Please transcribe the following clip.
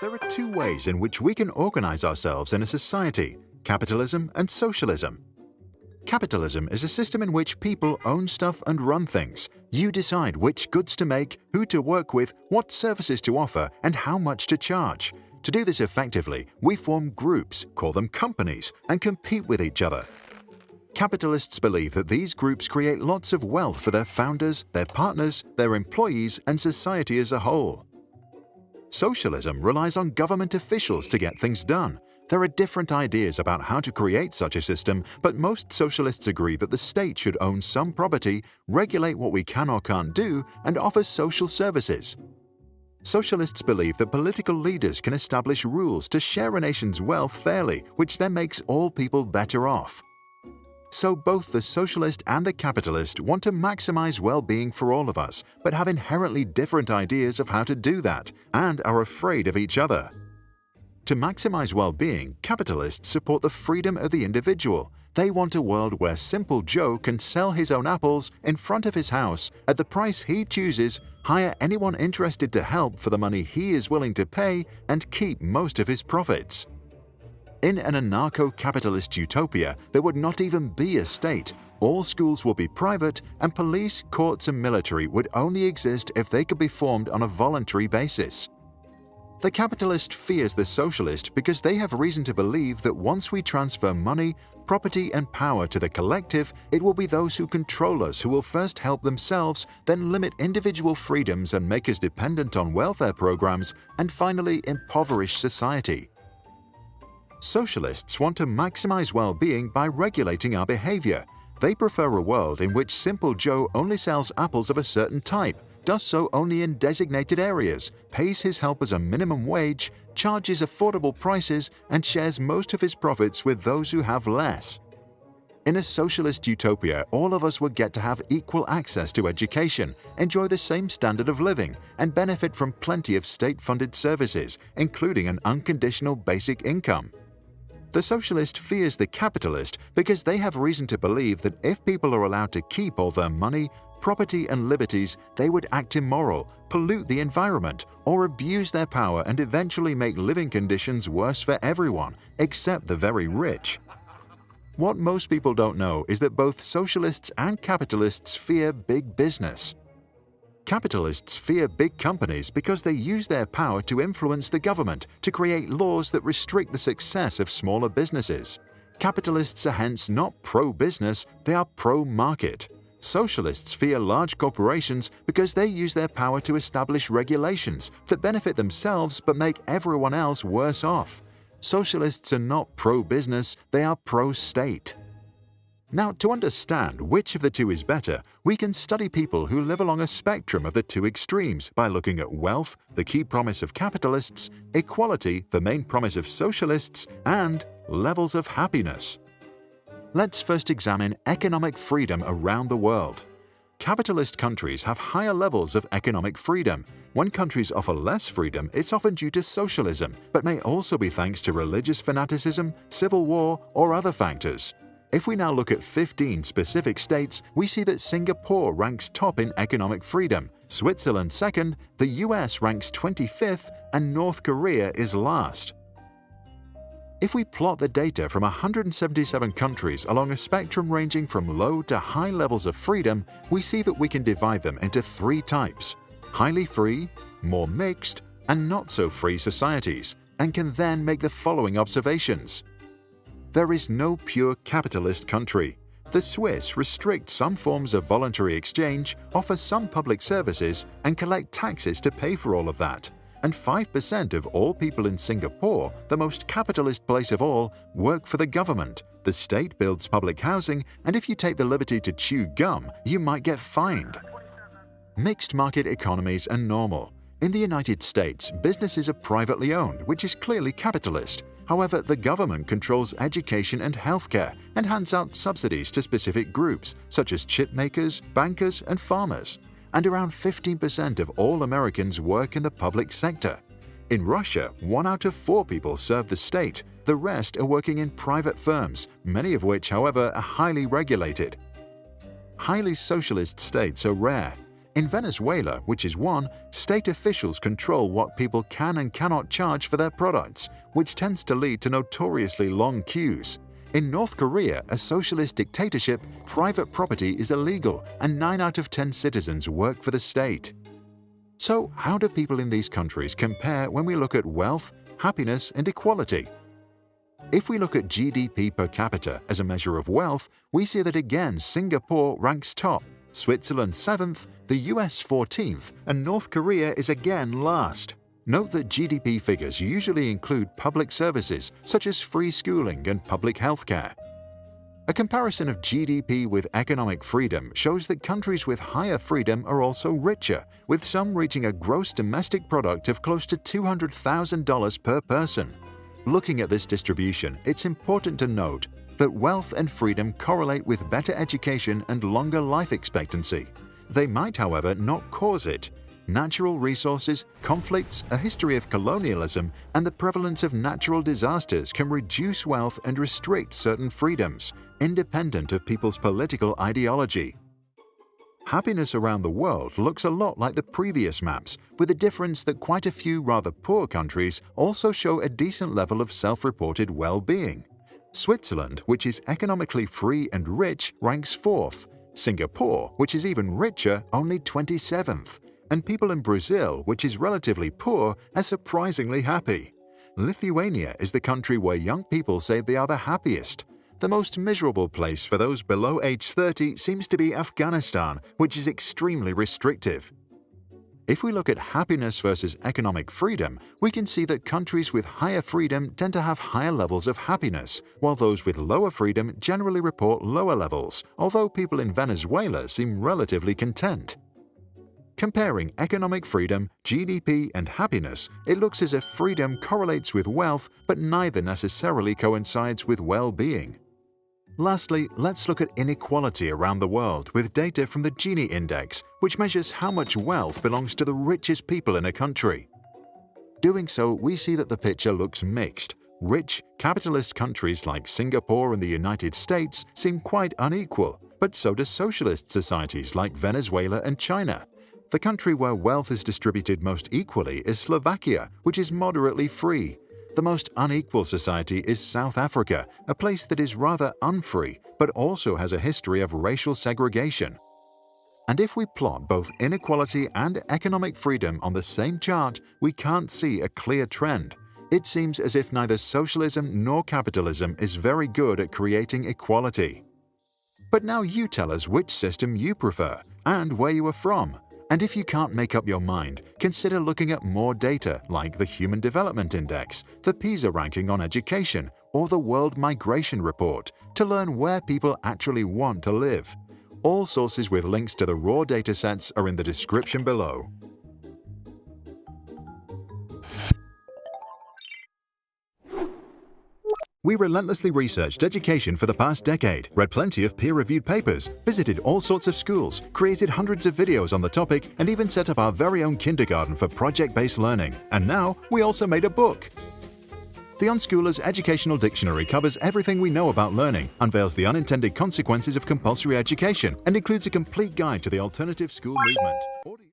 There are two ways in which we can organize ourselves in a society: capitalism and socialism. Capitalism is a system in which people own stuff and run things. You decide which goods to make, who to work with, what services to offer, and how much to charge. To do this effectively, we form groups, call them companies, and compete with each other. Capitalists believe that these groups create lots of wealth for their founders, their partners, their employees, and society as a whole. Socialism relies on government officials to get things done. There are different ideas about how to create such a system, but most socialists agree that the state should own some property, regulate what we can or can't do, and offer social services. Socialists believe that political leaders can establish rules to share a nation's wealth fairly, which then makes all people better off. So both the socialist and the capitalist want to maximize well-being for all of us, but have inherently different ideas of how to do that, and are afraid of each other. To maximize well-being, capitalists support the freedom of the individual. They want a world where Simple Joe can sell his own apples in front of his house at the price he chooses, hire anyone interested to help for the money he is willing to pay, and keep most of his profits. In an anarcho-capitalist utopia, there would not even be a state. All schools will be private, and police, courts, and military would only exist if they could be formed on a voluntary basis. The capitalist fears the socialist because they have reason to believe that once we transfer money, property, and power to the collective, it will be those who control us who will first help themselves, then limit individual freedoms and make us dependent on welfare programs, and finally impoverish society. Socialists want to maximize well-being by regulating our behavior. They prefer a world in which Simple Joe only sells apples of a certain type, does so only in designated areas, pays his helpers a minimum wage, charges affordable prices, and shares most of his profits with those who have less. In a socialist utopia, all of us would get to have equal access to education, enjoy the same standard of living, and benefit from plenty of state-funded services, including an unconditional basic income. The socialist fears the capitalist because they have reason to believe that if people are allowed to keep all their money, property, and liberties, they would act immoral, pollute the environment, or abuse their power and eventually make living conditions worse for everyone, except the very rich. What most people don't know is that both socialists and capitalists fear big business. Capitalists fear big companies because they use their power to influence the government, to create laws that restrict the success of smaller businesses. Capitalists are hence not pro-business, they are pro-market. Socialists fear large corporations because they use their power to establish regulations that benefit themselves but make everyone else worse off. Socialists are not pro-business, they are pro-state. Now, to understand which of the two is better, we can study people who live along a spectrum of the two extremes by looking at wealth, the key promise of capitalists, equality, the main promise of socialists, and levels of happiness. Let's first examine economic freedom around the world. Capitalist countries have higher levels of economic freedom. When countries offer less freedom, it's often due to socialism, but may also be thanks to religious fanaticism, civil war, or other factors. If we now look at 15 specific states, we see that Singapore ranks top in economic freedom, Switzerland second, the US ranks 25th, and North Korea is last. If we plot the data from 177 countries along a spectrum ranging from low to high levels of freedom, we see that we can divide them into three types: highly free, more mixed, and not so free societies, and can then make the following observations. There is no pure capitalist country. The Swiss restrict some forms of voluntary exchange, offer some public services, and collect taxes to pay for all of that. And 5% of all people in Singapore, the most capitalist place of all, work for the government. The state builds public housing, and if you take the liberty to chew gum, you might get fined. Mixed market economies are normal. In the United States, businesses are privately owned, which is clearly capitalist. However, the government controls education and healthcare and hands out subsidies to specific groups, such as chip makers, bankers, and farmers. And around 15% of all Americans work in the public sector. In Russia, 1 out of 4 people serve the state. The rest are working in private firms, many of which, however, are highly regulated. Highly socialist states are rare. In Venezuela, which is one, state officials control what people can and cannot charge for their products, which tends to lead to notoriously long queues. In North Korea, a socialist dictatorship, private property is illegal and 9 out of 10 citizens work for the state. So, how do people in these countries compare when we look at wealth, happiness, and equality? If we look at GDP per capita as a measure of wealth, we see that again Singapore ranks top, Switzerland 7th, the US 14th, and North Korea is again last. Note that GDP figures usually include public services such as free schooling and public healthcare. A comparison of GDP with economic freedom shows that countries with higher freedom are also richer, with some reaching a gross domestic product of close to $200,000 per person. Looking at this distribution, it's important to note that wealth and freedom correlate with better education and longer life expectancy. They might, however, not cause it. Natural resources, conflicts, a history of colonialism, and the prevalence of natural disasters can reduce wealth and restrict certain freedoms, independent of people's political ideology. Happiness around the world looks a lot like the previous maps, with the difference that quite a few rather poor countries also show a decent level of self-reported well-being. Switzerland, which is economically free and rich, ranks 4th. Singapore, which is even richer, only 27th. And people in Brazil, which is relatively poor, are surprisingly happy. Lithuania is the country where young people say they are the happiest. The most miserable place for those below age 30 seems to be Afghanistan, which is extremely restrictive. If we look at happiness versus economic freedom, we can see that countries with higher freedom tend to have higher levels of happiness, while those with lower freedom generally report lower levels, although people in Venezuela seem relatively content. Comparing economic freedom, GDP, and happiness, it looks as if freedom correlates with wealth, but neither necessarily coincides with well-being. Lastly, let's look at inequality around the world with data from the Gini Index, which measures how much wealth belongs to the richest people in a country. Doing so, we see that the picture looks mixed. Rich, capitalist countries like Singapore and the United States seem quite unequal, but so do socialist societies like Venezuela and China. The country where wealth is distributed most equally is Slovakia, which is moderately free. The most unequal society is South Africa, a place that is rather unfree, but also has a history of racial segregation. And if we plot both inequality and economic freedom on the same chart, we can't see a clear trend. It seems as if neither socialism nor capitalism is very good at creating equality. But now you tell us which system you prefer and where you are from. And if you can't make up your mind, consider looking at more data like the Human Development Index, the PISA ranking on education, or the World Migration Report to learn where people actually want to live. All sources with links to the raw datasets are in the description below. We relentlessly researched education for the past decade, read plenty of peer-reviewed papers, visited all sorts of schools, created hundreds of videos on the topic, and even set up our very own kindergarten for project-based learning. And now, we also made a book. The Unschooler's Educational Dictionary covers everything we know about learning, unveils the unintended consequences of compulsory education, and includes a complete guide to the alternative school movement.